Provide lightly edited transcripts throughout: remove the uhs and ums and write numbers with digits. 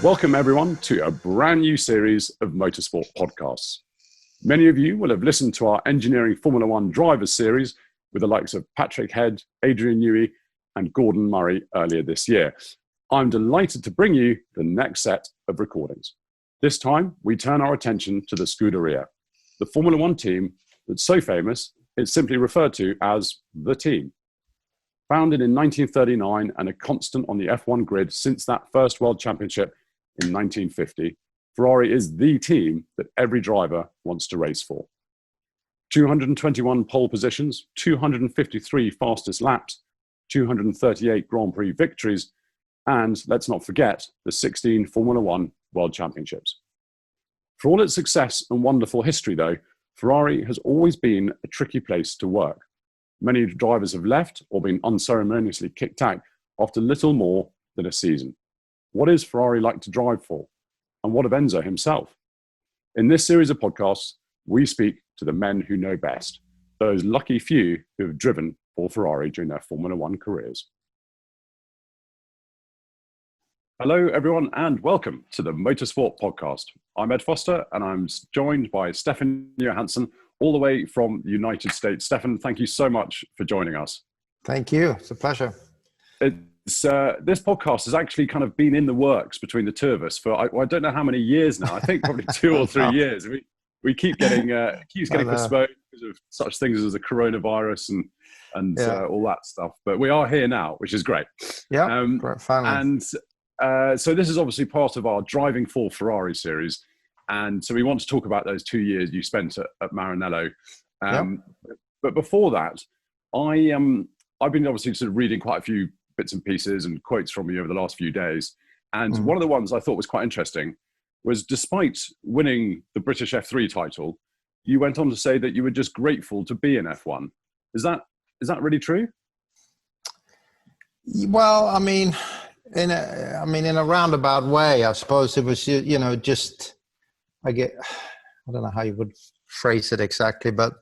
Welcome everyone to a brand new series of motorsport podcasts. Many of you will have listened to our Engineering Formula One Drivers series with the likes of Patrick Head, Adrian Newey and Gordon Murray earlier this year. I'm delighted to bring you the next set of recordings. This time we turn our attention to the Scuderia, the Formula One team that's so famous it's simply referred to as the team. Founded in 1939 and a constant on the F1 grid since that first World Championship in 1950, Ferrari is the team that every driver wants to race for. 221 pole positions, 253 fastest laps, 238 Grand Prix victories, and let's not forget the 16 Formula One World Championships. For all its success and wonderful history though, Ferrari has always been a tricky place to work. Many drivers have left or been unceremoniously kicked out after little more than a season. What is Ferrari like to drive for? And what of Enzo himself? In this series of podcasts, we speak to the men who know best, those lucky few who have driven for Ferrari during their Formula One careers. Hello, everyone, and welcome to the Motorsport Podcast. I'm Ed Foster, and I'm joined by Stefan Johansson, all the way from the United States. Stefan, thank you so much for joining us. Thank you. It's a pleasure. This podcast has actually kind of been in the works between the two of us for I don't know how many years now. I think probably 2 or 3 years. We keep getting postponed because of such things as the coronavirus and all that stuff. But we are here now, which is great. Yeah, finally. And so this is obviously part of our Driving for Ferrari series. And so we want to talk about those 2 years you spent at Maranello. But before that, I've been obviously sort of reading quite a few bits and pieces and quotes from you over the last few days. And one of the ones I thought was quite interesting was, despite winning the British F3 title, you went on to say that you were just grateful to be in F1. Is that really true? Well, I mean, in a roundabout way, I suppose it was, just, I don't know how you would phrase it exactly, but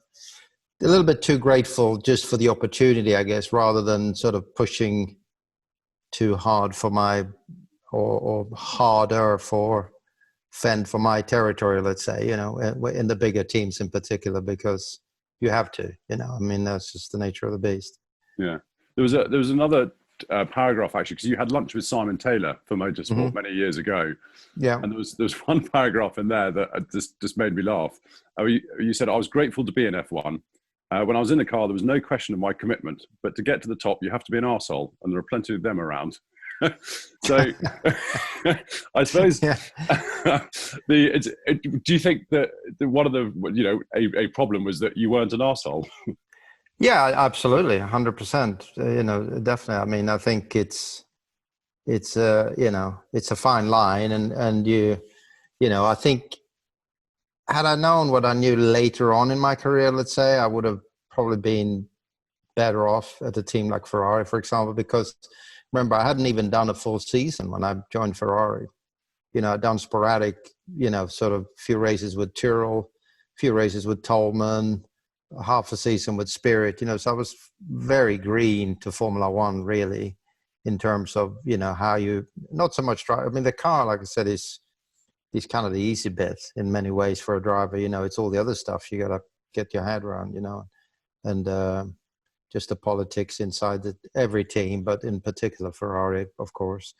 a little bit too grateful just for the opportunity, I guess, rather than sort of pushing too hard for or harder for fend for my territory, let's say, in the bigger teams in particular, because you have to, that's just the nature of the beast. Yeah. There was another paragraph actually, because you had lunch with Simon Taylor for Motorsport many years ago. Yeah. And there was one paragraph in there that just made me laugh. You said, "I was grateful to be in F1. When I was in the car, there was no question of my commitment. But to get to the top, you have to be an arsehole, and there are plenty of them around." So I suppose, do you think that one of the, a problem was that you weren't an arsehole? Yeah, absolutely. 100%. Definitely. I mean, I think it's a fine line, and I think, had I known what I knew later on in my career, let's say, I would have probably been better off at a team like Ferrari, for example, because remember, I hadn't even done a full season when I joined Ferrari. I'd done sporadic, sort of few races with Tyrrell, few races with Tolman, half a season with Spirit, so I was very green to Formula One, really, in terms of, how you, not so much drive. I mean, the car, like I said, is kind of the easy bit in many ways for a driver. It's all the other stuff you got to get your head around, and just the politics inside every team, but in particular Ferrari, of course,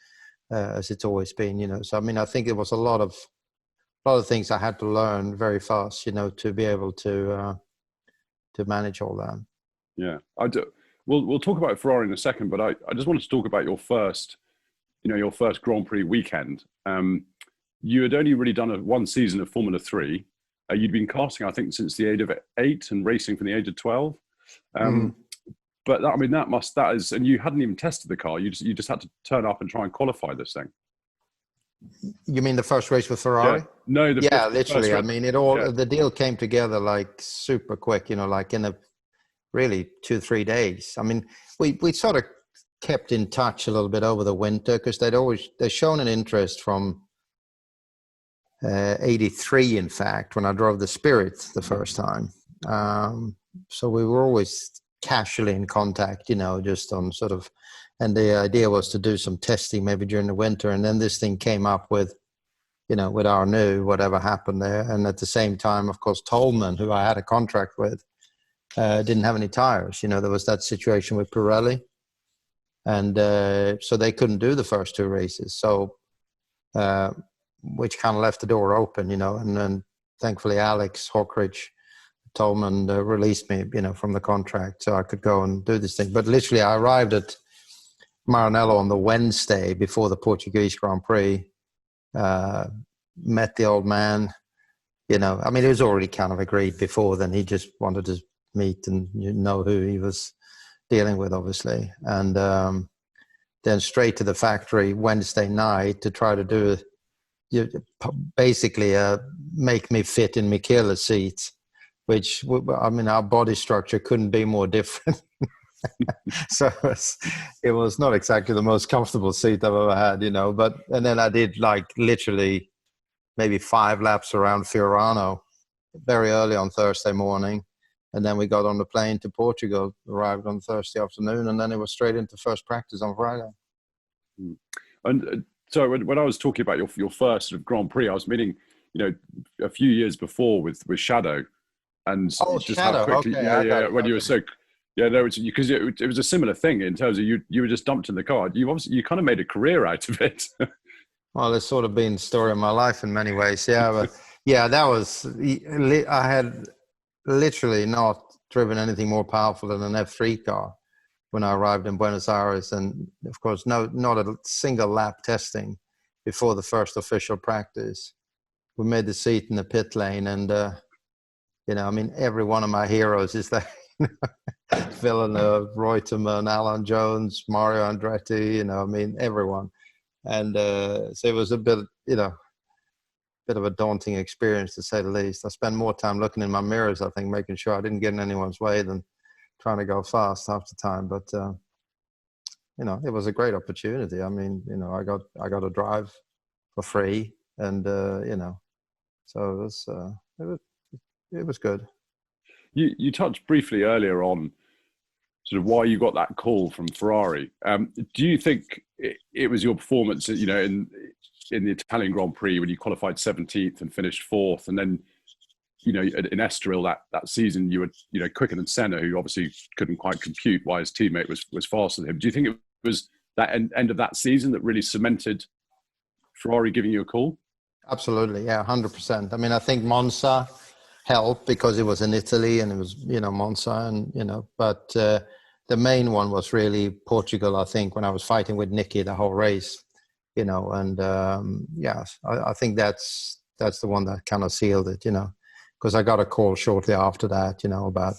as it's always been, So, I mean, I think it was a lot of things I had to learn very fast, to be able to manage all that. Yeah, I do. We'll talk about Ferrari in a second, but I just wanted to talk about your first Grand Prix weekend. You had only really done one season of Formula 3. You'd been karting, I think, since the age of 8 and racing from the age of 12. But that is, and you hadn't even tested the car. You just had to turn up and try and qualify this thing. You mean the first race with Ferrari? Yeah. No, literally. I mean, the deal came together like super quick. Like in really 2-3 days. I mean, we sort of kept in touch a little bit over the winter because they'd shown an interest from 83, in fact, when I drove the Spirit the first time. So we were always casually in contact, just on sort of And the idea was to do some testing maybe during the winter. And then this thing came up with, with our new, whatever happened there. And at the same time, of course, Tolman, who I had a contract with, didn't have any tires. There was that situation with Pirelli. And so they couldn't do the first 2 races. So, which kind of left the door open, and then thankfully Alex Hawkridge, Tolman, released me, from the contract so I could go and do this thing. But literally I arrived at Maranello on the Wednesday before the Portuguese Grand Prix, met the old man, it was already kind of agreed before then. He just wanted to meet and know who he was dealing with, obviously. And then straight to the factory Wednesday night to try to do basically make me fit in Michele's seats, which, our body structure couldn't be more different. So it was not exactly the most comfortable seat I've ever had, and then I did literally maybe 5 laps around Fiorano very early on Thursday morning. And then we got on the plane to Portugal, arrived on Thursday afternoon, and then it was straight into first practice on Friday. And so when I was talking about your first sort of Grand Prix, I was meaning, a few years before with Shadow, and just Shadow. how quickly, Okay, when you were so, because it was a similar thing in terms of you were just dumped in the car. You kind of made a career out of it. Well, it's sort of been the story of my life in many ways. Yeah, but that was, I had literally not driven anything more powerful than an F3 car when I arrived in Buenos Aires. And of course, not a single lap testing before the first official practice. We made the seat in the pit lane, and, every one of my heroes is there. Villeneuve, Reutemann, Alan Jones, Mario Andretti, everyone. And so it was a bit of a daunting experience, to say the least. I spent more time looking in my mirrors, I think, making sure I didn't get in anyone's way than trying to go fast half the time. But it was a great opportunity. I got to drive for free, and so it was good. You touched briefly earlier on sort of why you got that call from Ferrari. Do you think it was your performance, in the Italian Grand Prix when you qualified 17th and finished 4th, and then, in Estoril that season you were, quicker than Senna, who obviously couldn't quite compute why his teammate was faster than him. Do you think it was that end of that season that really cemented Ferrari giving you a call? Absolutely, yeah, 100%. I think Monza helped because it was in Italy and it was, Monza, and, but the main one was really Portugal, I think, when I was fighting with Nicky the whole race, and I think that's the one that kind of sealed it, because I got a call shortly after that, about,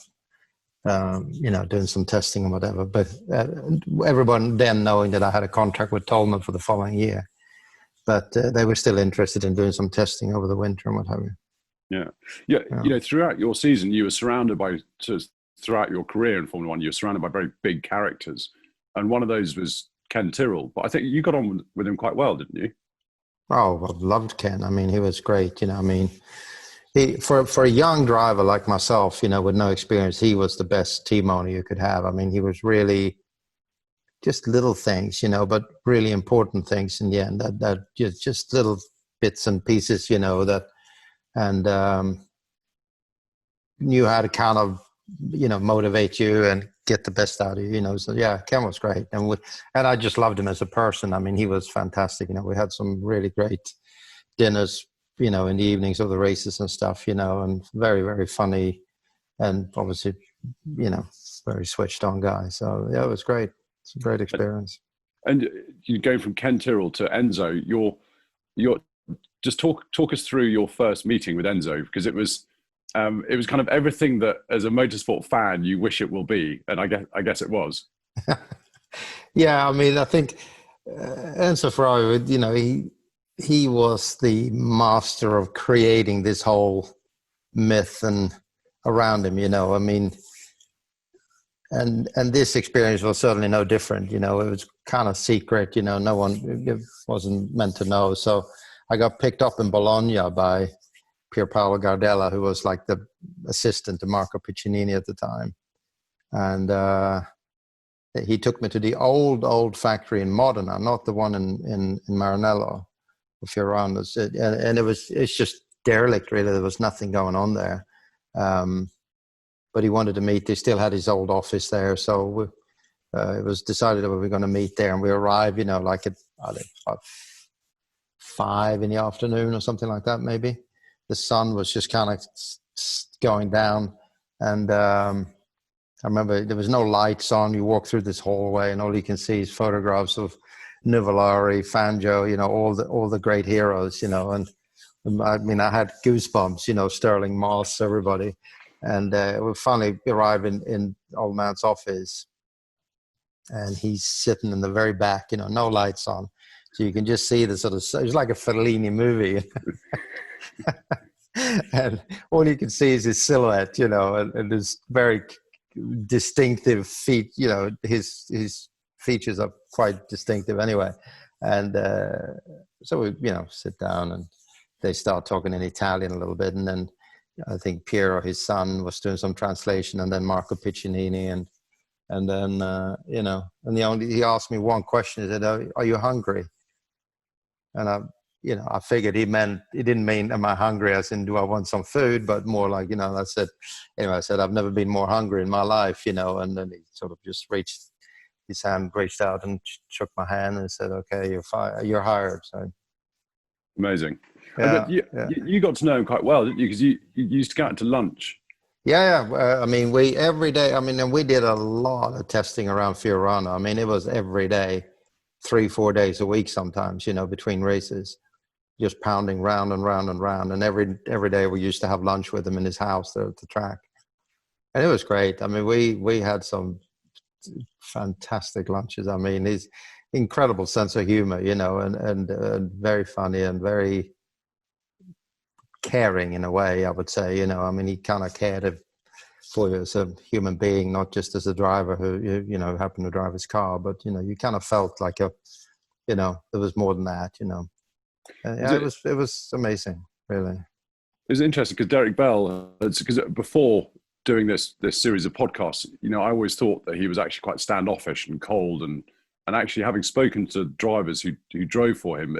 doing some testing and whatever. But everyone then knowing that I had a contract with Tolman for the following year, but they were still interested in doing some testing over the winter and what have you. Yeah. Throughout your season, you were surrounded by, throughout your career in Formula One, you were surrounded by very big characters. And one of those was Ken Tyrrell. But I think you got on with him quite well, didn't you? Oh, I loved Ken. He was great. He, for a young driver like myself, with no experience, he was the best team owner you could have. He was really just little things, but really important things in the end. That just little bits and pieces, that. And knew how to kind of, motivate you and get the best out of you, So yeah, Ken was great, and I just loved him as a person. He was fantastic. We had some really great dinners, in the evenings of the races and stuff, and very, very funny, and obviously, very switched on guy. So yeah, it was great. It's a great experience. And you go from Ken Tyrrell to Enzo. You're just talk us through your first meeting with Enzo, because it was kind of everything that as a motorsport fan you wish it will be, and I guess it was. Yeah, I think Enzo Ferrari, he was the master of creating this whole myth and around him, and this experience was certainly no different. It was kind of secret, no one, it wasn't meant to know. So I got picked up in Bologna by Pier Paolo Gardella, who was like the assistant to Marco Piccinini at the time. And he took me to the old factory in Modena, not the one in Maranello, if you're around. And it's just derelict, really. There was nothing going on there. But he wanted to meet. They still had his old office there, so it was decided that we were going to meet there. And we arrived, like at about 5 in the afternoon or something like that, maybe. The sun was just kind of going down, and I remember there was no lights on. You walk through this hallway, and all you can see is photographs of Nuvolari, Fangio, all the great heroes, and I mean, I had goosebumps, Sterling Moss, everybody. And we finally arrived in old man's office, and he's sitting in the very back, no lights on. So you can just see the sort of, it was like a Fellini movie. And all you can see is his silhouette, and his very distinctive feet, his features are quite distinctive anyway. And so we, sit down, and they start talking in Italian a little bit. And then I think Piero, his son, was doing some translation, and then Marco Piccinini. And then, and he asked me one question. He said, "Are you hungry?" And I figured he didn't mean, am I hungry as in, do I want some food? But more like, I said, I've never been more hungry in my life, and then he sort of just his hand reached out and shook my hand and said, "Okay, you're hired." So. Amazing. Yeah, but you got to know him quite well, didn't you? Because you used to go out to lunch. Yeah. I mean, every day, and we did a lot of testing around Fiorano. I mean, it was every day, 3-4 days a week sometimes, between races, just pounding round and round and round. And every day we used to have lunch with him in his house there at the track. And it was great. I mean, we had some fantastic lunches. I mean, his incredible sense of humor, and very funny and very caring in a way, I would say. I mean, he kind of cared for you as a human being, not just as a driver who happened to drive his car, but you kind of felt like there was more than that. It was amazing, really. It was interesting because Derek Bell, because before doing this series of podcasts, I always thought that he was actually quite standoffish and cold, and actually having spoken to drivers who drove for him,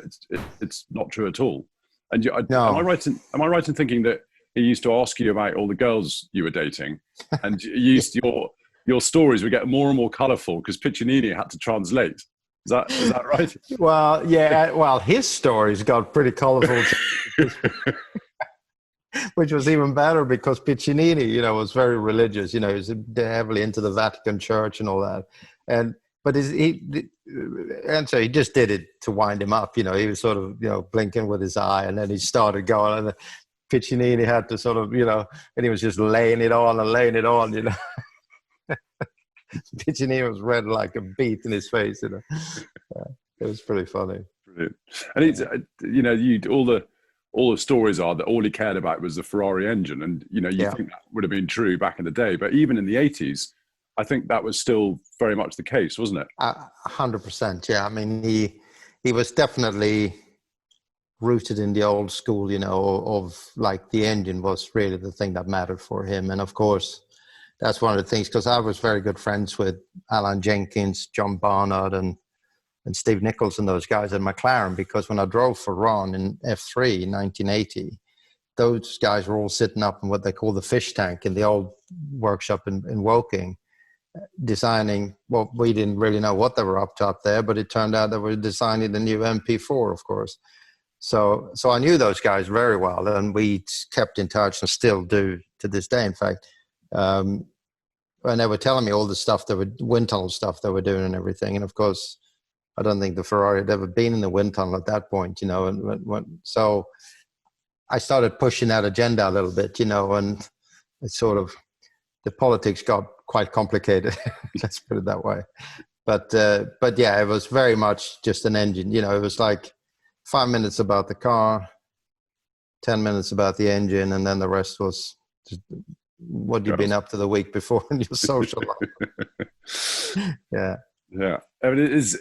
it's not true at all. And no. Am I right in thinking that he used to ask you about all the girls you were dating, and your stories would get more and more colourful because Piccinini had to translate? Is that right? Well, yeah. Well, his stories got pretty colourful, which was even better because Piccinini, was very religious. He was heavily into the Vatican Church and all that, But and so he just did it to wind him up. He was sort of, blinking with his eye, and then he started going, and Piccinini had to sort of, and he was just laying it on. Piccinini was red like a beet in his face, It was pretty funny. Brilliant. And it's, all the stories are that all he cared about was the Ferrari engine. And, you think that would have been true back in the day, but even in the 80s, I think that was still very much the case, wasn't it? 100%. Yeah. I mean, he was definitely rooted in the old school, of like the engine was really the thing that mattered for him. And of course, that's one of the things, because I was very good friends with Alan Jenkins, John Barnard, and Steve Nichols and those guys at McLaren, because when I drove for Ron in F3 in 1980, those guys were all sitting up in what they call the fish tank in the old workshop in Woking, designing, well, we didn't really know what they were up to up there, but it turned out they were designing the new MP4, of course. So I knew those guys very well, and we kept in touch and still do to this day, in fact. And they were telling me all the stuff, wind tunnel stuff they were doing and everything. And of course, I don't think the Ferrari had ever been in the wind tunnel at that point, so I started pushing that agenda a little bit, and it sort of, the politics got quite complicated. Let's put it that way. But yeah, it was very much just an engine. It was like 5 minutes about the car, 10 minutes about the engine, and then the rest was just what you've been up to the week before in your social life. Yeah. I mean, it's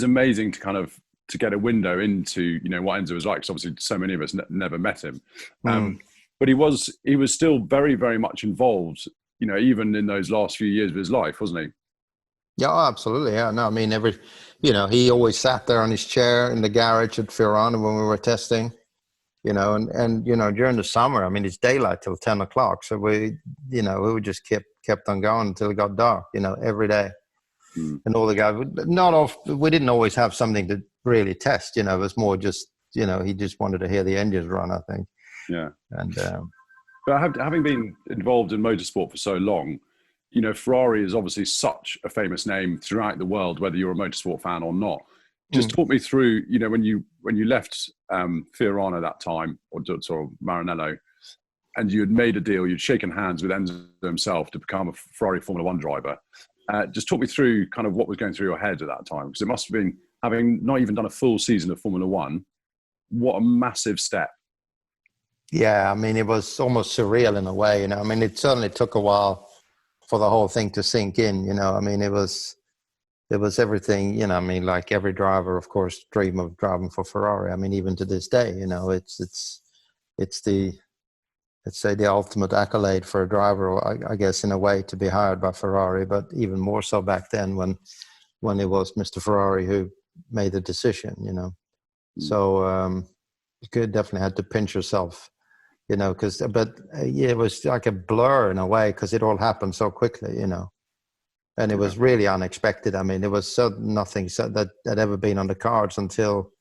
amazing to kind of to get a window into what Enzo was like. Because obviously, so many of us never met him. But he was still very, very much involved even in those last few years of his life, wasn't he? Yeah, oh, absolutely. Yeah, no, I mean, he always sat there on his chair in the garage at Fiorano when we were testing, and during the summer, I mean, it's daylight till 10 o'clock. So we would just kept on going until it got dark, every day. Mm. And all the guys, we didn't always have something to really test, it was more just, he just wanted to hear the engines run, I think. Yeah. And, but having been involved in motorsport for so long, Ferrari is obviously such a famous name throughout the world, whether you're a motorsport fan or not. Just talk me through, when you left Fiorano that time, or Maranello, and you had made a deal, you'd shaken hands with Enzo himself to become a Ferrari Formula One driver. Just talk me through kind of what was going through your head at that time, because it must have been, having not even done a full season of Formula One, what a massive step. Yeah, I mean, it was almost surreal in a way, I mean, it certainly took a while for the whole thing to sink in, I mean, it was everything, I mean, like every driver, of course, dream of driving for Ferrari. I mean, even to this day, it's the, let's say, the ultimate accolade for a driver, I guess, in a way, to be hired by Ferrari, but even more so back then when it was Mr. Ferrari who made the decision, So you could definitely had to pinch yourself, it was like a blur in a way, because it all happened so quickly, and it was really unexpected. I mean, it was nothing that had ever been on the cards until,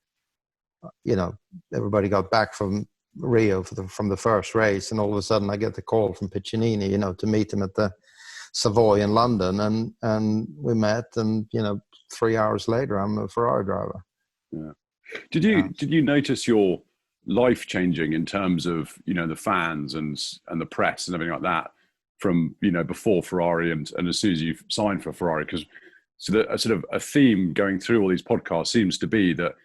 everybody got back from Rio from the first race, and all of a sudden I get the call from Piccinini, to meet him at the Savoy in London, and we met, and 3 hours later I'm a Ferrari driver. Yeah. Did you notice your life changing in terms of the fans and the press and everything like that from before Ferrari and as soon as you signed for Ferrari? Because a sort of a theme going through all these podcasts seems to be that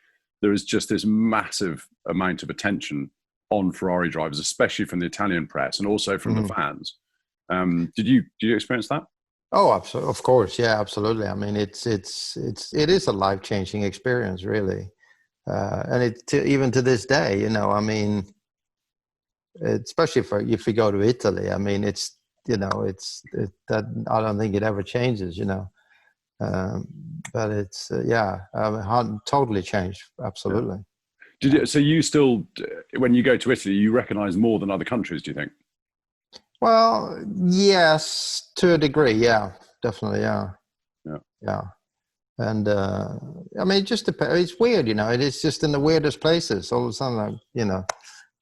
there is just this massive amount of attention on Ferrari drivers, especially from the Italian press and also from the fans. Did you experience that? Oh, absolutely. Of course. Yeah, absolutely. I mean, it is a life-changing experience, really. And even to this day, I mean, especially if you go to Italy, I mean, it's that I don't think it ever changes, but it's totally changed. Absolutely. Yeah. So you still, when you go to Italy, you recognize more than other countries, do you think? Well, yes, to a degree. Yeah, definitely. Yeah. And I mean, it just depends. It's weird, it is just in the weirdest places. All of a sudden,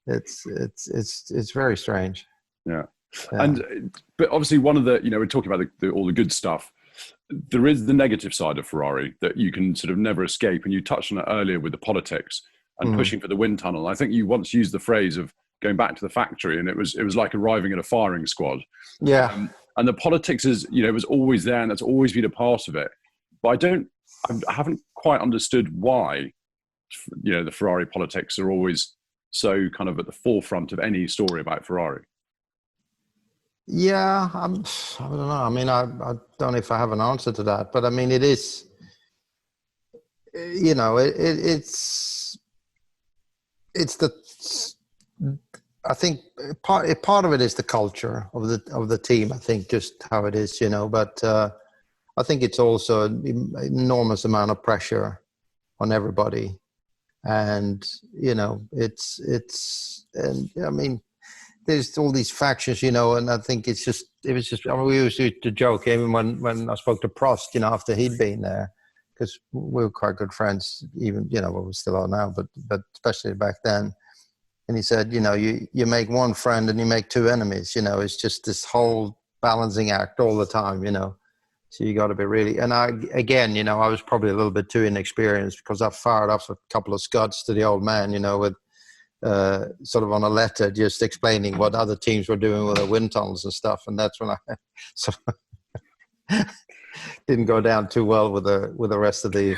it's very strange. Yeah. But obviously one of the, we're talking about all the good stuff. There is the negative side of Ferrari that you can sort of never escape. And you touched on it earlier with the politics and pushing for the wind tunnel. I think you once used the phrase of going back to the factory, and it was like arriving at a firing squad. Yeah. And the politics is, it was always there, and that's always been a part of it. But I haven't quite understood why, the Ferrari politics are always so kind of at the forefront of any story about Ferrari. Yeah, I don't know. I mean, I don't know if I have an answer to that, but I mean, it is, I think part of it is the culture of the team. I think just how it is, but I think it's also an enormous amount of pressure on everybody. And, and I mean, there's all these factions, and I think it was just, I mean, we used to joke even when I spoke to Prost, after he'd been there, because we were quite good friends, even, we still are now, but especially back then. And he said, you make one friend and you make two enemies, it's just this whole balancing act all the time, So you got to be really, and I was probably a little bit too inexperienced because I fired off a couple of scuds to the old man, with sort of on a letter, just explaining what other teams were doing with their wind tunnels and stuff. And that's when I sort of didn't go down too well with the rest of the,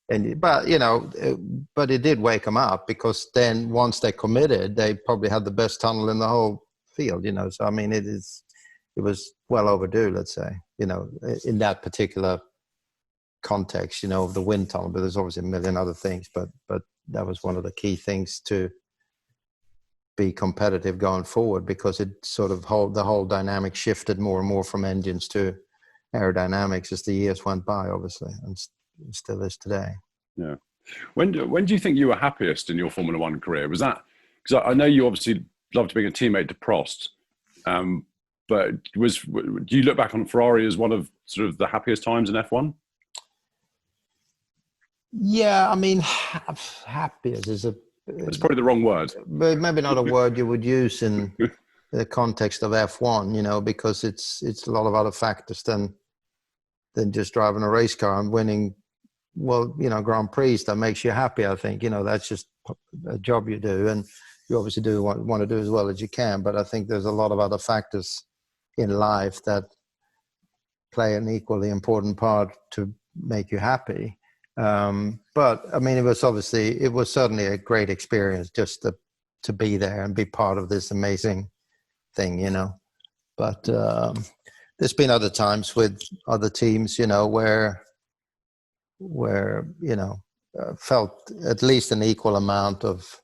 but it did wake them up, because then once they committed, they probably had the best tunnel in the whole field, So, I mean, it was well overdue, let's say, in that particular context, of the wind tunnel. But there's obviously a million other things, but that was one of the key things to be competitive going forward, because it sort of the whole dynamic shifted more and more from engines to aerodynamics as the years went by, obviously, and still is today. Yeah. When do you think you were happiest in your Formula One career? Was that, because I know you obviously loved being a teammate to Prost, but do you look back on Ferrari as one of sort of the happiest times in F1? Yeah, I mean, happiest is it's probably the wrong word. But maybe not a word you would use in the context of F1, you know, because it's a lot of other factors than just driving a race car and winning, well, you know, Grand Prix that makes you happy. I think, you know, that's just a job you do, and you obviously do want to do as well as you can. But I think there's a lot of other factors in life that play an equally important part to make you happy. But I mean, it was certainly a great experience just to be there and be part of this amazing thing, you know. But there's been other times with other teams, you know, where you know, felt at least an equal amount of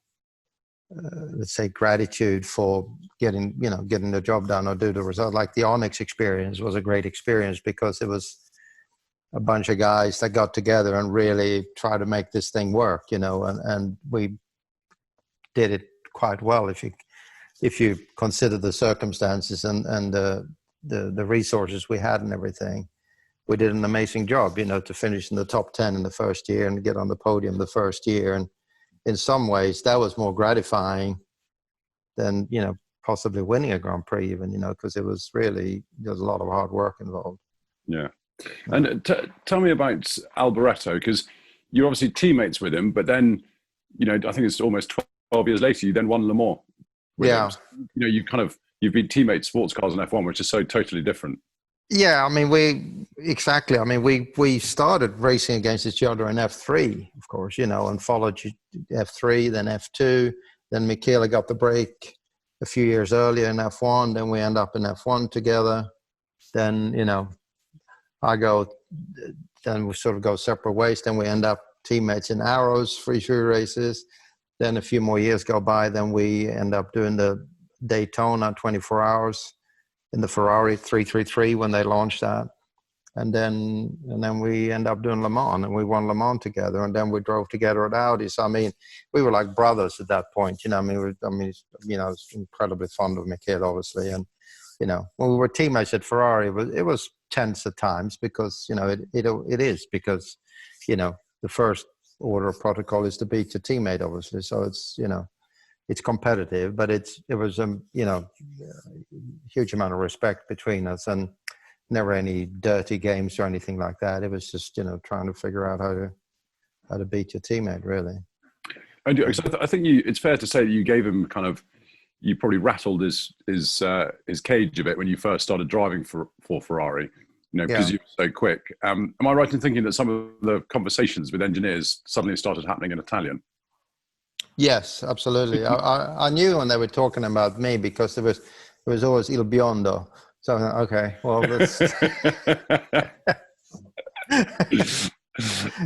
let's say gratitude for getting the job done or do the result. Like the Onyx experience was a great experience because it was a bunch of guys that got together and really tried to make this thing work, you know, and we did it quite well if you consider the circumstances and the resources we had and everything. We did an amazing job, you know, to finish in the top 10 in the first year and get on the podium the first year. And in some ways that was more gratifying than, you know, possibly winning a Grand Prix even, you know, because there was a lot of hard work involved. Yeah. And tell me about Alboreto, because you're obviously teammates with him, but then, you know, I think it's almost 12 years later, you then won Le Mans. Yeah. You know, you've been teammates, sports cars and F1, which is so totally different. Yeah, I mean, we started racing against each other in F3, of course, you know, and followed F3, then F2, then Michele got the break a few years earlier in F1, then we end up in F1 together. Then, you know, then we sort of go separate ways, then we end up teammates in Arrows free races. Then a few more years go by, then we end up doing the Daytona 24 hours in the Ferrari 333 when they launched that. And then we end up doing Le Mans, and we won Le Mans together, and then we drove together at Audi. So I mean, we were like brothers at that point, you know. I mean, you know, I was incredibly fond of Michele, obviously, and you know, when we were teammates at Ferrari, it was tense at times because, you know, it is because, you know, the first order of protocol is to beat your teammate, obviously. So it's, you know, it's competitive, but it was you know, huge amount of respect between us, and never any dirty games or anything like that. It was just, you know, trying to figure out how to beat your teammate, really. I think it's fair to say that you gave him you probably rattled his cage a bit when you first started driving for Ferrari, you know, because you were so quick. Am I right in thinking that some of the conversations with engineers suddenly started happening in Italian? Yes, absolutely. I knew when they were talking about me because there was always Il Biondo. So okay, well, let's.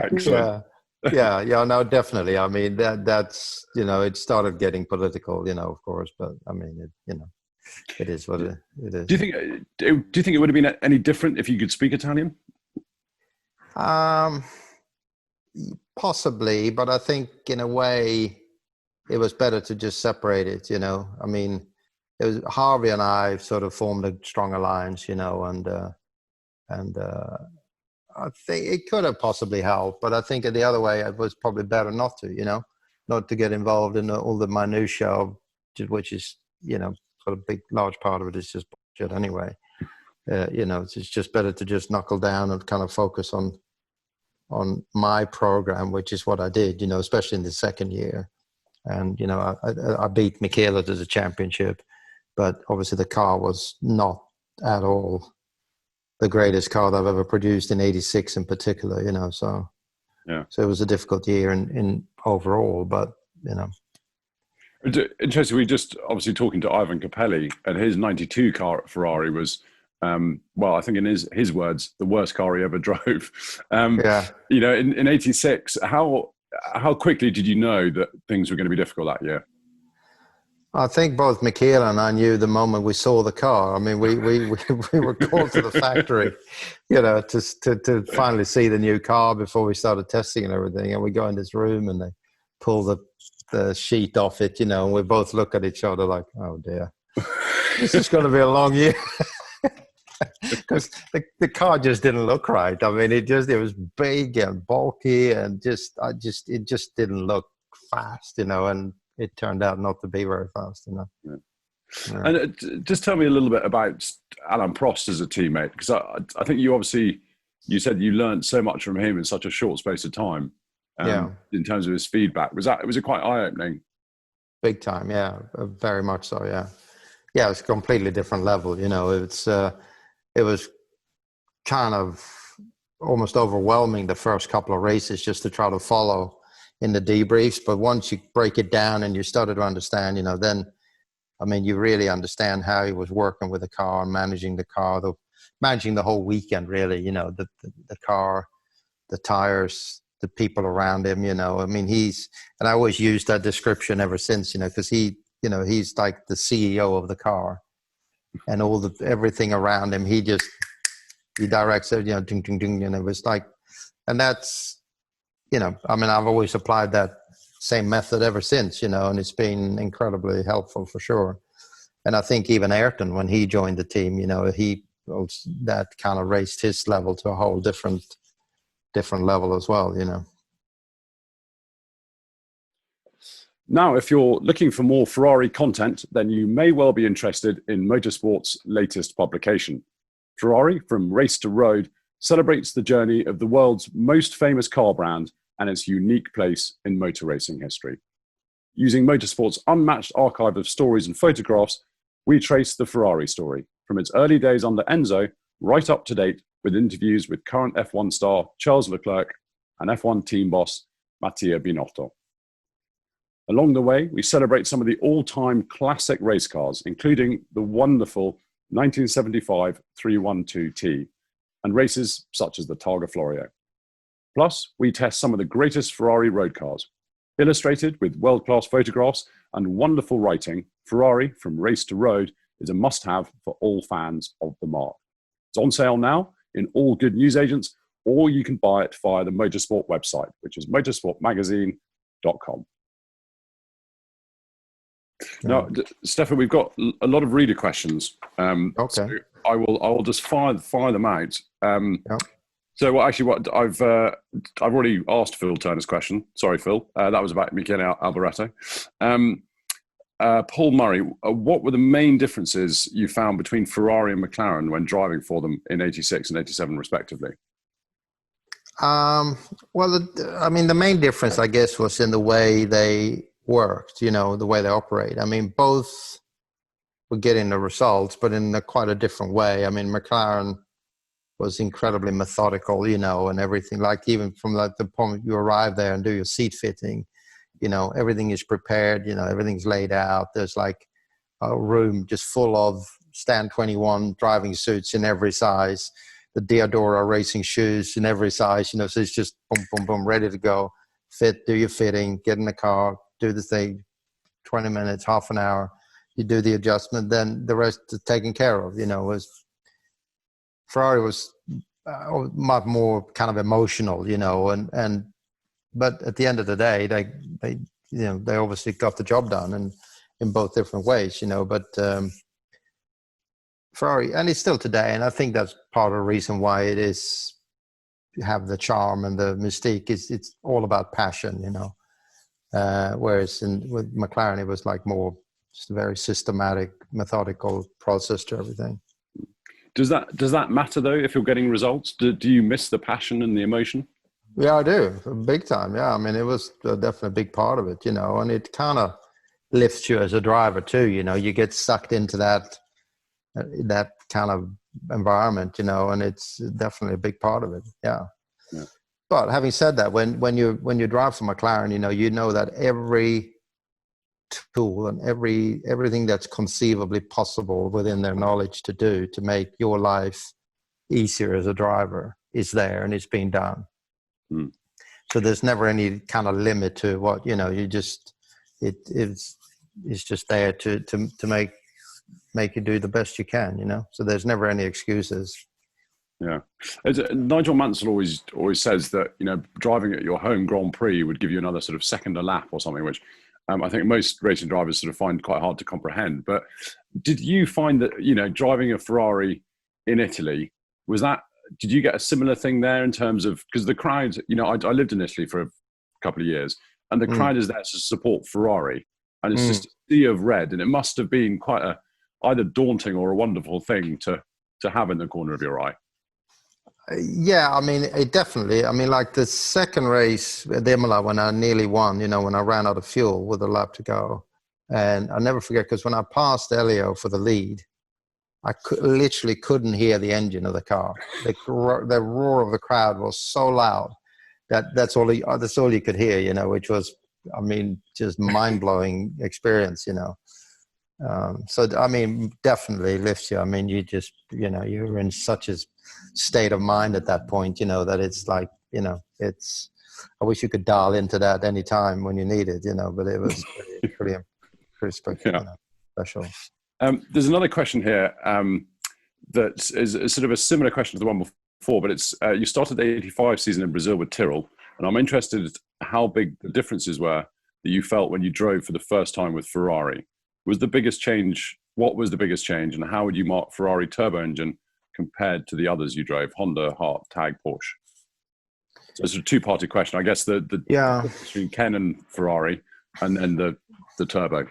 Excellent. Yeah, no, definitely. I mean, that's, you know, it started getting political, you know, of course, but I mean, you know, it is what it is. Do you think it would have been any different if you could speak Italian? Possibly, but I think in a way it was better to just separate it, you know. I mean, it was Harvey and I sort of formed a strong alliance, you know, and I think it could have possibly helped, but I think the other way it was probably better not to, you know, not to get involved in all the minutiae, which is, you know, sort of large part of it is just bullshit anyway. You know, it's just better to just knuckle down and kind of focus on my program, which is what I did, you know, especially in the second year. And, you know, I beat Michele to the championship, but obviously the car was not at all the greatest car that I've ever produced in '86 in particular, you know, so yeah. So it was a difficult year in overall, but, you know. Interesting, we just obviously talking to Ivan Capelli, and his 92 car at Ferrari was, well, I think in his words, the worst car he ever drove. Yeah. You know, in '86, how quickly did you know that things were going to be difficult that year? I think both Michaela and I knew the moment we saw the car. I mean, we were called to the factory, to finally see the new car before we started testing and everything. And we go in this room and they pull the sheet off it, and we both look at each other like, oh dear, this is going to be a long year. Because the car just didn't look right. I mean, it was big and bulky and it just didn't look fast, and it turned out not to be very fast, Yeah. Yeah. And just tell me a little bit about Alain Prost as a teammate, because I think you said you learned so much from him in such a short space of time. In terms of his feedback, was it quite eye-opening? Big time, yeah, very much so, yeah. Yeah, it's a completely different level, it was kind of almost overwhelming the first couple of races just to try to follow in the debriefs. But once you break it down and you started to understand, then, I mean, you really understand how he was working with the car and managing the car, managing the whole weekend, really, the car, the tires, the people around him, I mean, and I always used that description ever since, because he's like the CEO of the car. And everything around him, he directs it, ding, ding, ding, and it was like, and that's, I mean, I've always applied that same method ever since, and it's been incredibly helpful for sure. And I think even Ayrton, when he joined the team, that kind of raised his level to a whole different level as well, Now, if you're looking for more Ferrari content, then you may well be interested in Motorsport's latest publication. Ferrari, From Race to Road, celebrates the journey of the world's most famous car brand and its unique place in motor racing history. Using Motorsport's unmatched archive of stories and photographs, we trace the Ferrari story, from its early days under Enzo right up to date, with interviews with current F1 star Charles Leclerc and F1 team boss Mattia Binotto. Along the way, we celebrate some of the all-time classic race cars, including the wonderful 1975 312T and races such as the Targa Florio. Plus, we test some of the greatest Ferrari road cars. Illustrated with world-class photographs and wonderful writing, Ferrari, From Race to Road is a must-have for all fans of the marque. It's on sale now in all good newsagents, or you can buy it via the Motorsport website, which is motorsportmagazine.com. Now, Stefan, we've got a lot of reader questions. Okay. So I will just fire them out. So actually, I've already asked Phil Turner's question. Sorry, Phil. That was about Michele Alboreto. Paul Murray, what were the main differences you found between Ferrari and McLaren when driving for them in '86 and '87, respectively? Well, I mean, the main difference, I guess, was in the way they worked, the way they operate. I mean, both were getting the results, but in quite a different way. I mean, McLaren was incredibly methodical, and everything, like even from like the point you arrive there and do your seat fitting, everything is prepared, everything's laid out. There's like a room just full of Stan 21 driving suits in every size, the Diadora racing shoes in every size, so it's just boom, boom, boom, ready to go, do your fitting, get in the car, do the thing, 20 minutes, half an hour, you do the adjustment, then the rest is taken care of. Ferrari was much more kind of emotional, but at the end of the day, they obviously got the job done, and in both different ways, but Ferrari, and it's still today, and I think that's part of the reason why it is have the charm and the mystique. It's all about passion, whereas with McLaren, it was like more just a very systematic, methodical process to everything. Does that matter though? If you're getting results, do you miss the passion and the emotion? Yeah, I do, big time. Yeah, I mean, it was definitely a big part of it, and it kind of lifts you as a driver too. You get sucked into that kind of environment, and it's definitely a big part of it. Yeah. But having said that, when you drive for McLaren, you know that every tool and everything that's conceivably possible within their knowledge to do to make your life easier as a driver is there, and it's being done. So there's never any kind of limit to what, you just it's just there to make you do the best you can, you know. So there's never any excuses. Yeah, Nigel Mansell always says that, you know, driving at your home Grand Prix would give you another sort of second a lap or something, which I think most racing drivers sort of find quite hard to comprehend. But did you find that, you know, driving a Ferrari in Italy, did you get a similar thing there in terms of, because the crowd, you know, I lived in Italy for a couple of years, and the crowd is there to support Ferrari, and it's just a sea of red, and it must have been quite a either daunting or a wonderful thing to have in the corner of your eye. Yeah, I mean, it definitely. I mean, like the second race at Imola when I nearly won, you know, when I ran out of fuel with a lap to go. And I'll never forget, because when I passed Elio for the lead, I literally couldn't hear the engine of the car. The roar of the crowd was so loud that's all you could hear, you know, which was, I mean, just mind-blowing experience, you know. So, I mean, definitely lifts you. I mean, you just, you know, you're in such a state of mind at that point, you know, that it's like, you know, I wish you could dial into that any time when you need it, you know, but it was pretty special. Yeah. You know, special. There's another question here that is sort of a similar question to the one before, but it's you started the 85 season in Brazil with Tyrrell, and I'm interested how big the differences were that you felt when you drove for the first time with Ferrari. What was the biggest change, and how would you mark Ferrari turbo engine compared to the others you drove, Honda, Hart, Tag, Porsche? So it's a two-parted question. I guess the difference between Ken and Ferrari, and then the turbo.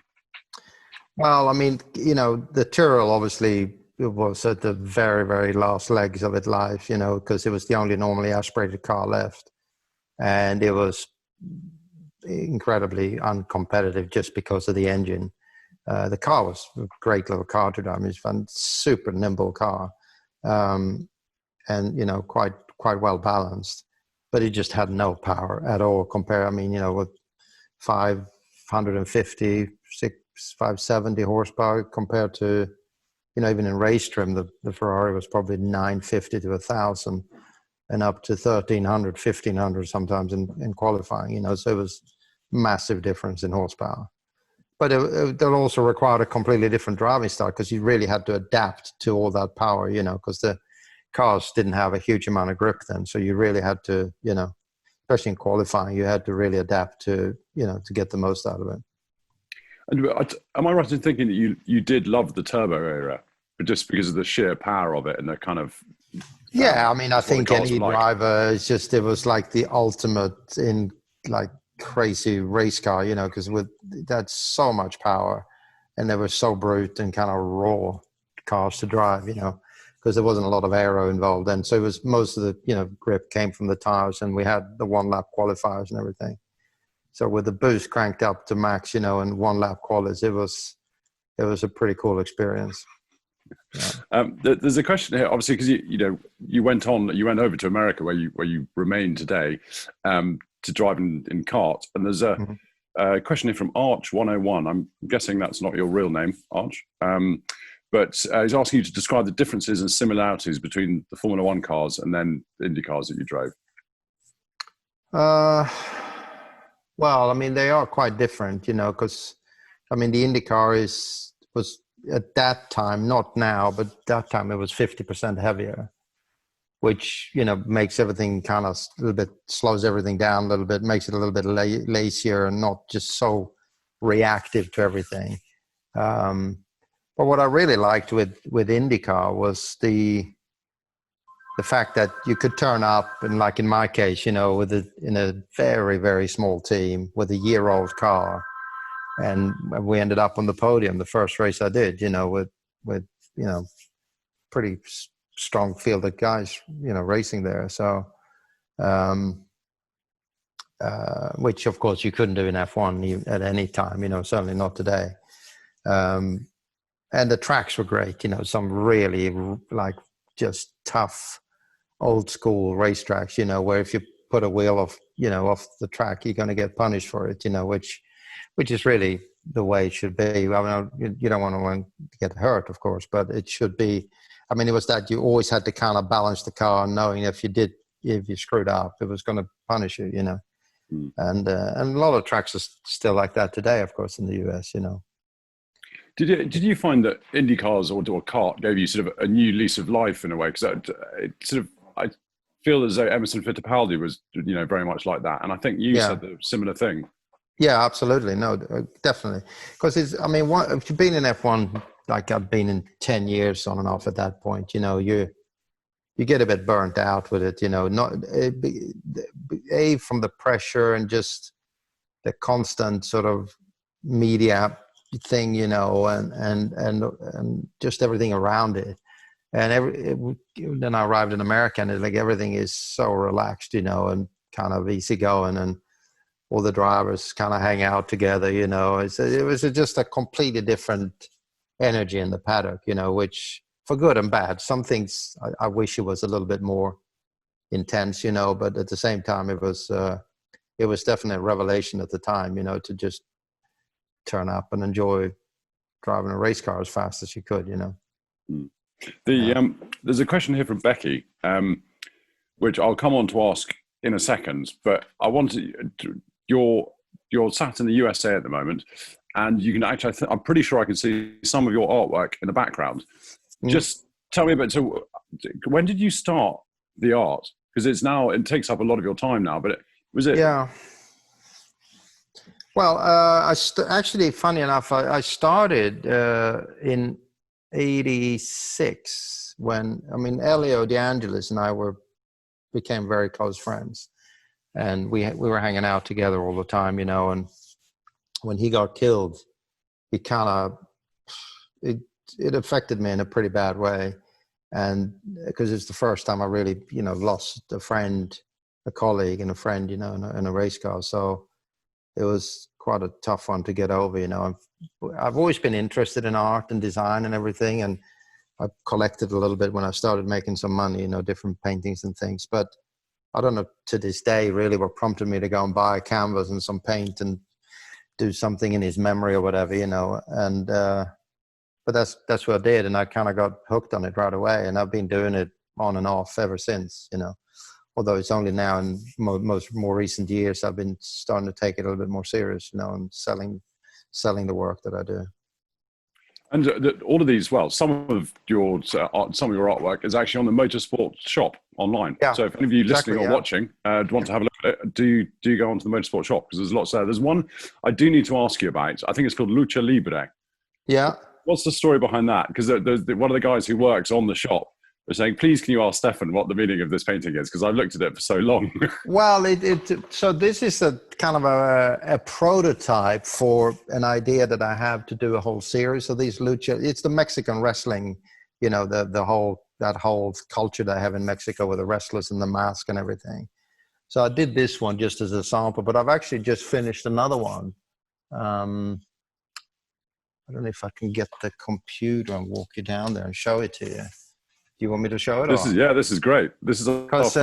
Well, I mean, you know, the Tyrrell obviously was at the very, very last legs of its life, you know, because it was the only normally aspirated car left. And it was incredibly uncompetitive just because of the engine. The car was a great little car to drive. It was a super nimble car, and, you know, quite well balanced. But it just had no power at all I mean, you know, with 550, 570 horsepower compared to, you know, even in race trim, the Ferrari was probably 950 to 1,000 and up to 1,300, 1,500 sometimes in qualifying, you know, so it was massive difference in horsepower. But it also required a completely different driving style, because you really had to adapt to all that power, you know, because the cars didn't have a huge amount of grip then. So you really had to, you know, especially in qualifying, you had to really adapt to, you know, to get the most out of it. And am I right in thinking that you did love the turbo era, but just because of the sheer power of it and the kind of... Yeah, I mean, I think any driver, it was like the ultimate in like crazy race car, you know, because that's so much power, and they were so brute and kind of raw cars to drive, you know, because there wasn't a lot of aero involved. And so it was most of the, you know, grip came from the tires, and we had the one lap qualifiers and everything. So with the boost cranked up to max, you know, and one lap qualies, it was a pretty cool experience. Yeah. There's a question here, obviously, because you went over to America where you remain today to drive in kart, and there's a question here from Arch 101. I'm guessing that's not your real name, Arch, but he's asking you to describe the differences and similarities between the Formula One cars and then the Indy cars that you drove. Well, I mean, they are quite different, you know, because I mean the Indy car was at that time, not now, but that time it was 50% heavier, which, you know, makes everything kind of a little bit, slows everything down a little bit, makes it a little bit lazier and not just so reactive to everything. But what I really liked with IndyCar was the fact that you could turn up, and like in my case, you know, in a very, very small team with a year-old car. And we ended up on the podium the first race I did, you know, with you know, pretty strong field of guys, you know, racing there. So, which of course you couldn't do in F1 at any time, you know, certainly not today. And the tracks were great, you know, some really like just tough old school racetracks, you know, where if you put a wheel off the track, you're going to get punished for it, you know, which is really the way it should be. I mean, you don't want to get hurt, of course, but it should be. I mean, it was that you always had to kind of balance the car, knowing if you screwed up, it was going to punish you, you know. And a lot of tracks are still like that today, of course, in the US, you know. Did you find that IndyCars or kart gave you sort of a new lease of life in a way? Because it sort of I feel as though Emerson Fittipaldi was very much like that, and I think you Yeah. said the similar thing. Yeah, absolutely. No, definitely. Because if you've been in F1, like I've been in 10 years on and off at that point, you get a bit burnt out with it, not from the pressure and just the constant sort of media thing, and just everything around it. And then I arrived in America, and it's like everything is so relaxed, and kind of easygoing, and all the drivers kind of hang out together, it was just a completely different energy in the paddock, which for good and bad. Some things I wish it was a little bit more intense, but at the same time, it was definitely a revelation at the time, to just turn up and enjoy driving a race car as fast as you could, There's a question here from Becky, which I'll come on to ask in a second, but I wanted you're sat in the USA at the moment, and you can actually, I'm pretty sure I can see some of your artwork in the background. Just tell me a bit. So, when did you start the art? Because it takes up a lot of your time now. But was it? Yeah. Well, actually, funny enough, I started in '86 when Elio De Angelis and I became very close friends. And we were hanging out together all the time, and when he got killed, it affected me in a pretty bad way. And because it's the first time I really, lost a friend, a colleague and a friend, in a race car. So it was quite a tough one to get over, I've always been interested in art and design and everything. And I collected a little bit when I started making some money, different paintings and things. But I don't know to this day really what prompted me to go and buy a canvas and some paint and do something in his memory or whatever, and but that's what I did, and I kind of got hooked on it right away, and I've been doing it on and off ever since, although it's only now in more recent years I've been starting to take it a little bit more serious, and selling the work that I do. And all of these, some of your artwork is actually on the Motorsport shop online. Yeah, so if any of you listening or watching want to have a look at it, do go onto the Motorsport shop, because there's lots there. There's one I do need to ask you about. I think it's called Lucha Libre. Yeah. What's the story behind that? Because there's one of the guys who works on the shop was saying, please can you ask Stefan what the meaning of this painting is? Because I've looked at it for so long. Well, so this is a kind of a prototype for an idea that I have to do a whole series of these lucha. It's the Mexican wrestling, that whole culture they have in Mexico with the wrestlers and the mask and everything. So I did this one just as a sample, but I've actually just finished another one. I don't know if I can get the computer and walk you down there and show it to you. Do you want me to show it? This is great. This is because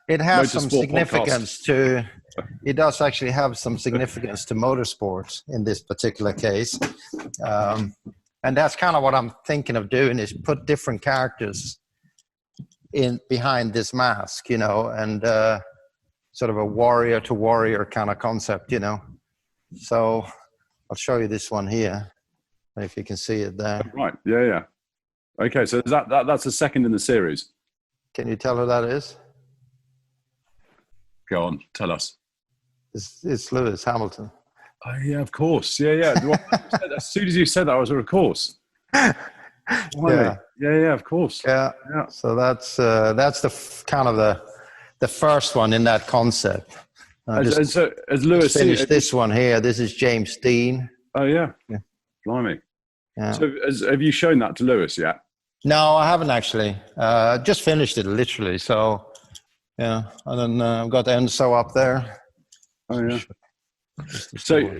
it has some significance to. It does actually have some significance to motorsports in this particular case, and that's kind of what I'm thinking of doing, is put different characters in behind this mask, and sort of a warrior to warrior kind of concept, So I'll show you this one here, if you can see it there. Right. Yeah. Okay, so that's the second in the series. Can you tell who that is? Go on, tell us. It's Lewis Hamilton. Oh, yeah, of course. Yeah. As soon as you said that, I was like, of course. Yeah, of course. Yeah. So that's the kind of the first one in that concept. As Lewis finished this one here. This is James Dean. Oh yeah. Blimey. Yeah. So have you shown that to Lewis yet? No, I haven't actually. Just finished it literally. So yeah, and then I've got Enzo up there. Oh yeah. So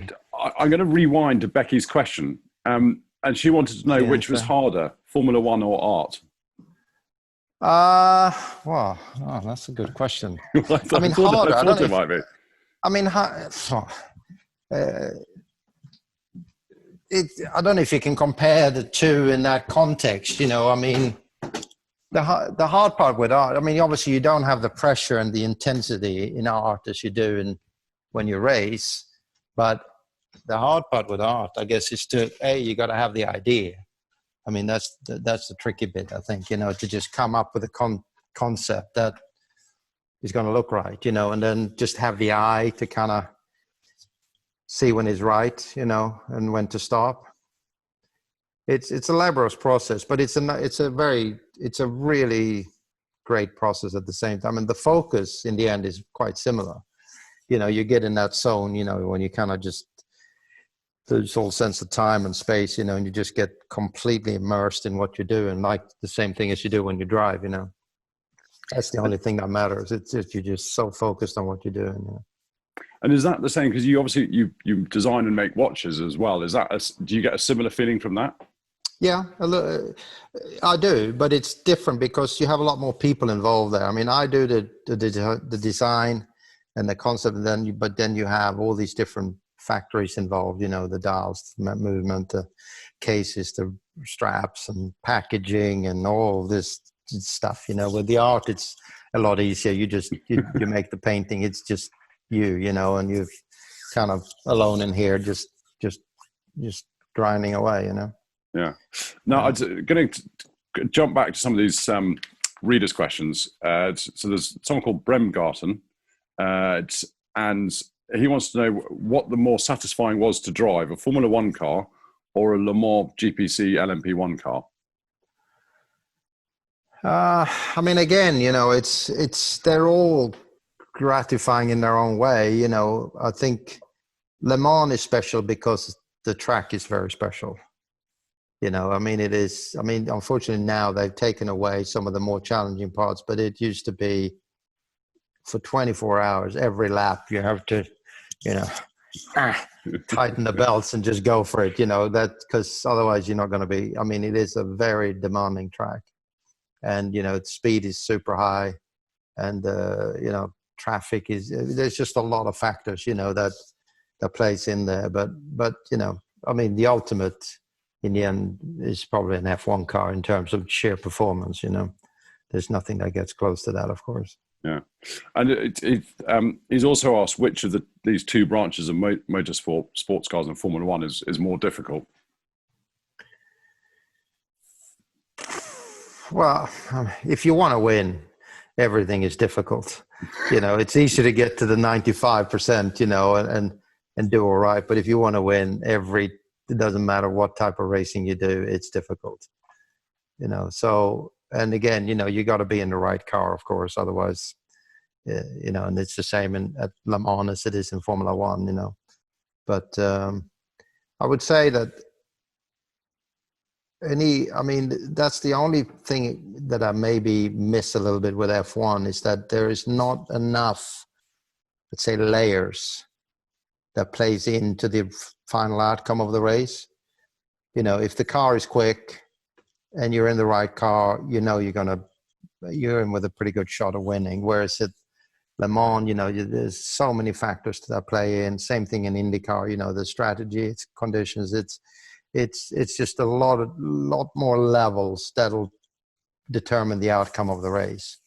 I'm going to rewind to Becky's question, and she wanted to know which was harder, Formula One or art. Well, that's a good question. Harder. I don't know if you can compare the two in that context. The hard part with art. Obviously you don't have the pressure and the intensity in art as you do when you race, but the hard part with art, I guess, is you got to have the idea. I mean, that's the tricky bit, I think, to just come up with a concept that is going to look right, and then just have the eye to kind of see when it's right, and when to stop. It's a laborious process, but it's a really great process at the same time. And the focus in the end is quite similar. You get in that zone, when you kind of just lose all sense of time and space, and you just get completely immersed in what you do, and like the same thing as you do when you drive, That's the only thing that matters. It's just, you're just so focused on what you're doing. And is that the same? Because you obviously you design and make watches as well. Do you get a similar feeling from that? Yeah, I do, but it's different because you have a lot more people involved there. I mean, I do the design and the concept, and then you have all these different factories involved. The dials, the movement, the cases, the straps, and packaging, and all this stuff. With the art, it's a lot easier. You make the painting. It's just you, and you're kind of alone in here, just grinding away, Yeah. Now, I'm going to jump back to some of these readers' questions. So there's someone called Bremgarten, and he wants to know what the more satisfying was to drive, a Formula One car or a Le Mans GPC LMP1 car. I mean, again, they're all gratifying in their own way. I think Le Mans is special because the track is very special. I mean, it is. I mean, unfortunately now they've taken away some of the more challenging parts, but it used to be for 24 hours, every lap you have to, tighten the belts and just go for it, that, because otherwise you're not going to be. I mean, it is a very demanding track, and its speed is super high, and traffic there's just a lot of factors, that plays in there. But I mean, the ultimate in the end is probably an F1 car in terms of sheer performance. There's nothing that gets close to that, of course. Yeah, and he's also asked which of these two branches of motorsport, sports cars and Formula One, is more difficult. Well, if you want to win, everything is difficult. It's easy to get to the 95%, and do all right. But if you want to win, it doesn't matter what type of racing you do, it's difficult. So, and again, you got to be in the right car, of course. Otherwise, and it's the same at Le Mans as it is in Formula One. But I would say that that's the only thing that I maybe miss a little bit with F1 is that there is not enough, let's say, layers that plays into the final outcome of the race. If the car is quick and you're in the right car, you're in with a pretty good shot of winning. Whereas at Le Mans, there's so many factors that play in. Same thing in IndyCar, the strategy, its conditions, it's just a lot more levels that'll determine the outcome of the race.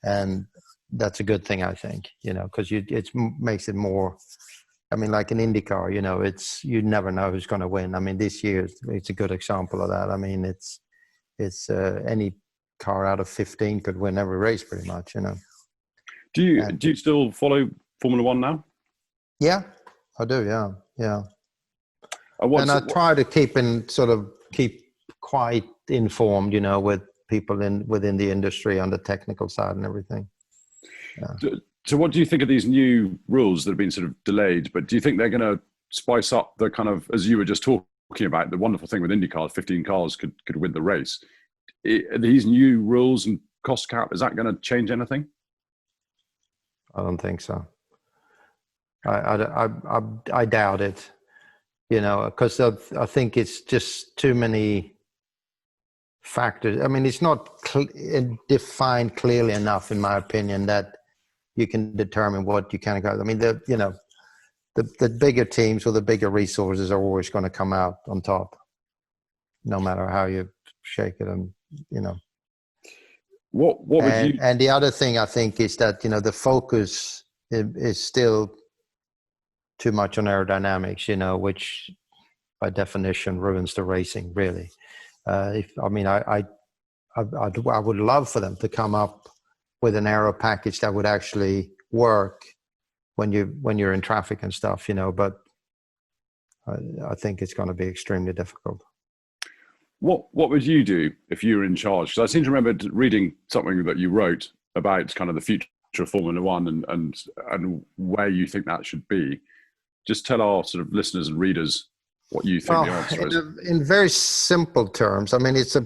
And that's a good thing, I think, because it makes it more. I mean, like an IndyCar, you never know who's going to win. I mean, this year it's a good example of that. I mean, it's any car out of 15 could win every race pretty much. Do you still follow Formula One now? Yeah, I do. Yeah. And I try to keep quite informed, with people within the industry on the technical side and everything. Yeah. So what do you think of these new rules that have been sort of delayed, but do you think they're going to spice up the kind of, as you were just talking about, the wonderful thing with IndyCar, 15 cars could win the race. Are these new rules and cost cap, is that going to change anything? I don't think so. I doubt it, because I think it's just too many factors. I mean, it's not defined clearly enough, in my opinion, that you can determine what you can go. I mean, the bigger teams with the bigger resources are always going to come out on top, no matter how you shake it. And what would you? And the other thing I think is that the focus is still too much on aerodynamics, which by definition ruins the racing, really. I would love for them to come up with an aero package that would actually work when you're in traffic and stuff, but I think it's going to be extremely difficult. What would you do if you were in charge? Because I seem to remember reading something that you wrote about kind of the future of Formula One and where you think that should be. Just tell our sort of listeners and readers what you think the answer is. In very simple terms, I mean, it's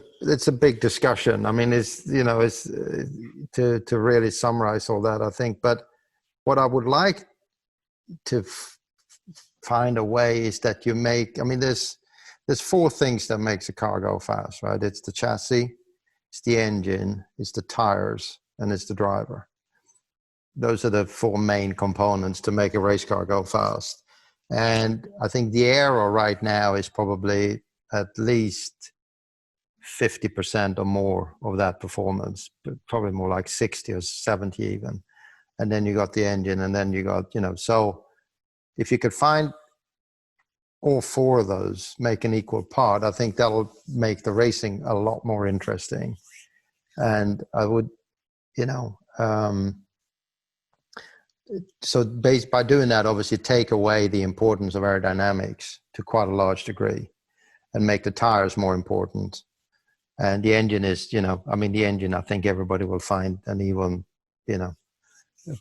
a big discussion. I mean, it's to really summarize all that, I think. But what I would like to find a way is that you make. I mean, there's four things that makes a car go fast, right? It's the chassis, it's the engine, it's the tires, and it's the driver. Those are the four main components to make a race car go fast. And I think the aero right now is probably at least 50% or more of that performance, but probably more like 60 or 70 even. And then you got the engine, and then you got, so if you could find all four of those make an equal part, I think that'll make the racing a lot more interesting. And I would, so by doing that, obviously take away the importance of aerodynamics to quite a large degree and make the tires more important. And the engine is, the engine, I think everybody will find an even,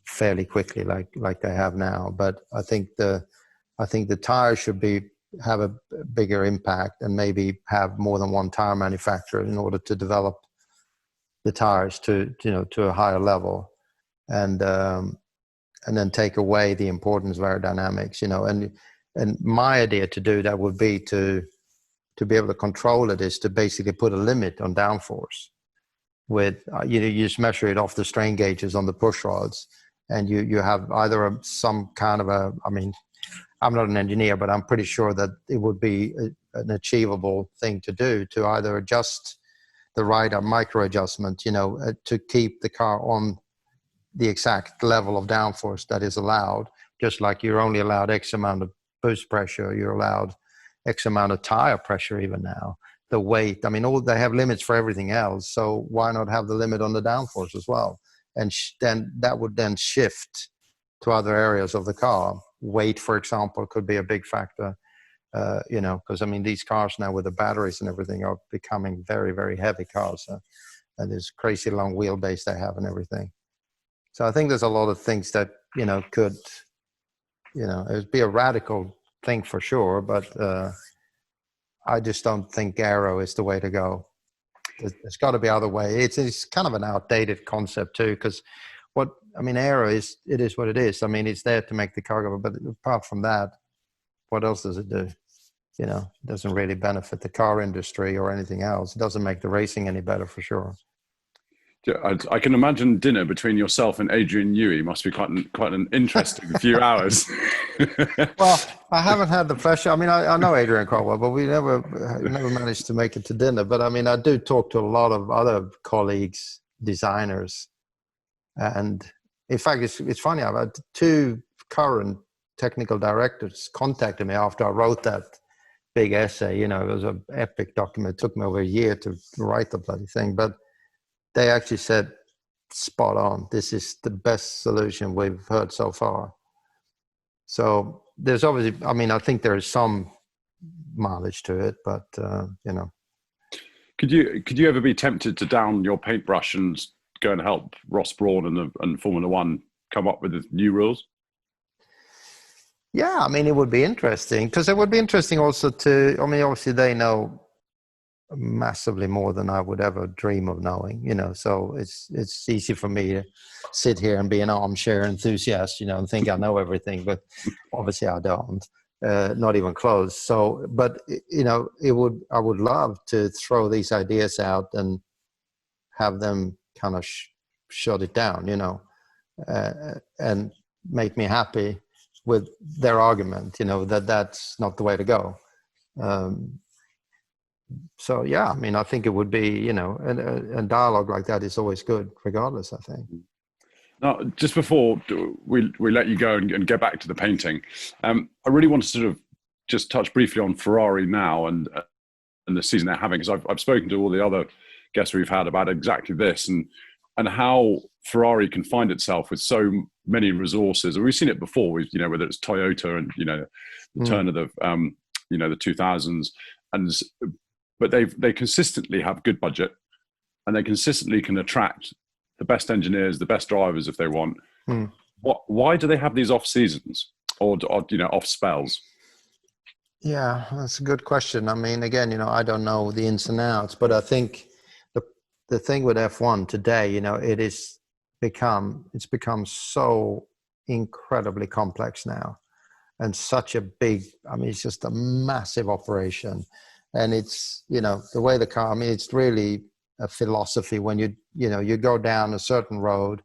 fairly quickly like they have now. But I think the tires should have a bigger impact and maybe have more than one tire manufacturer in order to develop the tires to a higher level. And then take away the importance of aerodynamics, and my idea to do that would be to be able to control it is to basically put a limit on downforce with, you just measure it off the strain gauges on the push rods, and you have either some kind of I'm not an engineer, but I'm pretty sure that it would be an achievable thing to do to either adjust the right or micro adjustment, to keep the car on the exact level of downforce that is allowed, just like you're only allowed X amount of boost pressure, you're allowed X amount of tire pressure even now, the weight. I mean, they have limits for everything else, so why not have the limit on the downforce as well? And then that would then shift to other areas of the car. Weight, for example, could be a big factor, because these cars now with the batteries and everything are becoming very, very heavy cars, and there's crazy long wheelbase they have and everything. So I think there's a lot of things that, could, it would be a radical thing for sure, but I just don't think aero is the way to go. There's got to be other way. It's kind of an outdated concept too, because aero is what it is. I mean, it's there to make the car go, but apart from that, what else does it do? It doesn't really benefit the car industry or anything else. It doesn't make the racing any better for sure. I can imagine dinner between yourself and Adrian Newey must be quite an interesting few hours. Well, I haven't had the pleasure. I mean, I know Adrian quite well, but we never managed to make it to dinner. But I mean, I do talk to a lot of other colleagues, designers, and in fact, it's funny. I've had two current technical directors contacted me after I wrote that big essay. It was an epic document. It took me over a year to write the bloody thing, but they actually said, spot on. This is the best solution we've heard so far. So there's obviously, I think there is some mileage to it, but, Could you ever be tempted to down your paintbrush and go and help Ross Brawn and Formula One come up with the new rules? Yeah, it would be interesting, because it would be interesting also to, obviously they know massively more than I would ever dream of knowing, so it's easy for me to sit here and be an armchair enthusiast, and think I know everything, but obviously I don't, not even close. So, but I would love to throw these ideas out and have them kind of shut it down, and make me happy with their argument, that's not the way to go. So yeah, I think it would be, and dialogue like that is always good, regardless, I think. Now, just before we let you go and get back to the painting, I really want to sort of just touch briefly on Ferrari now and the season they're having, because I've spoken to all the other guests we've had about exactly this and how Ferrari can find itself with so many resources. And we've seen it before, whether it's Toyota and the turn of the the 2000s, but they consistently have good budget, and they consistently can attract the best engineers, the best drivers if they want. Why do they have these off seasons or off spells? Yeah, that's a good question. I mean, again, I don't know the ins and outs, but I think the thing with F1 today, it's become so incredibly complex now, and such a big, it's just a massive operation. And it's, the way the car, it's really a philosophy when you go down a certain road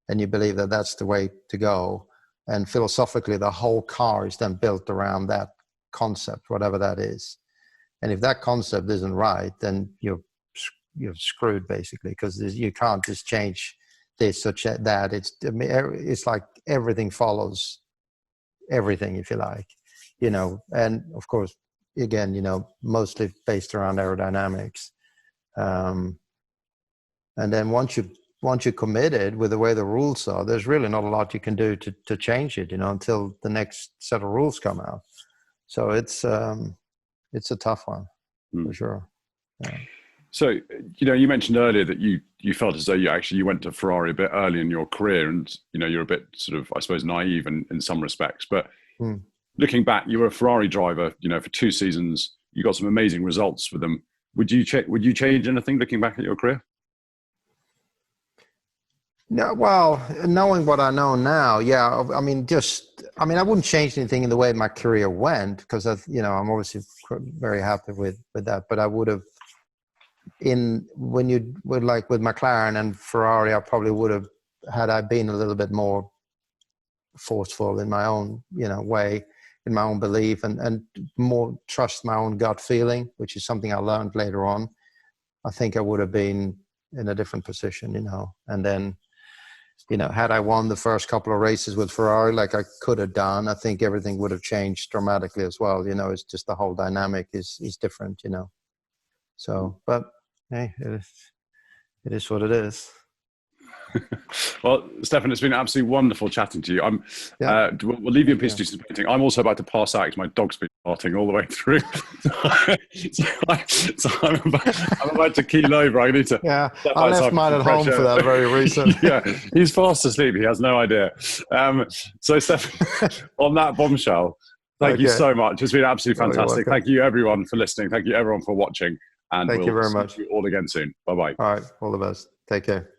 and you believe that that's the way to go. And philosophically, the whole car is then built around that concept, whatever that is. And if that concept isn't right, then you're screwed basically, because you can't just change this or that. It's like everything follows everything, if you like, and of course, again, mostly based around aerodynamics. And then once you're committed with the way the rules are, there's really not a lot you can do to change it, until the next set of rules come out. So it's a tough one for sure. Yeah. So, you mentioned earlier that you felt as though you went to Ferrari a bit early in your career, and you're a bit sort of, I suppose, naive in some respects. But looking back, you were a Ferrari driver, for 2 seasons. You got some amazing results with them. Would you change anything looking back at your career? No, well, knowing what I know now, yeah. I wouldn't change anything in the way my career went, because I'm obviously very happy with that. But I would have, with McLaren and Ferrari, I probably would have, had I been a little bit more forceful in my own way, in my own belief, and more trust my own gut feeling, which is something I learned later on. I think I would have been in a different position, and then, had I won the first couple of races with Ferrari like I could have done, I think everything would have changed dramatically as well. It's just the whole dynamic is different, So, but hey, it is what it is. Well, Stefan, it's been absolutely wonderful chatting to you. We'll leave you in peace to do some painting. I'm also about to pass out. My dog's been farting all the way through. so I'm about to keel over. I need to. Yeah, I left mine at home for that very reason. Yeah, he's fast asleep. He has no idea. So, Stefan, on that bombshell, thank you so much. It's been absolutely fantastic. Thank you, everyone, for listening. Thank you, everyone, for watching. And thank you very much. See you all again soon. Bye-bye. All right. All the best. Take care.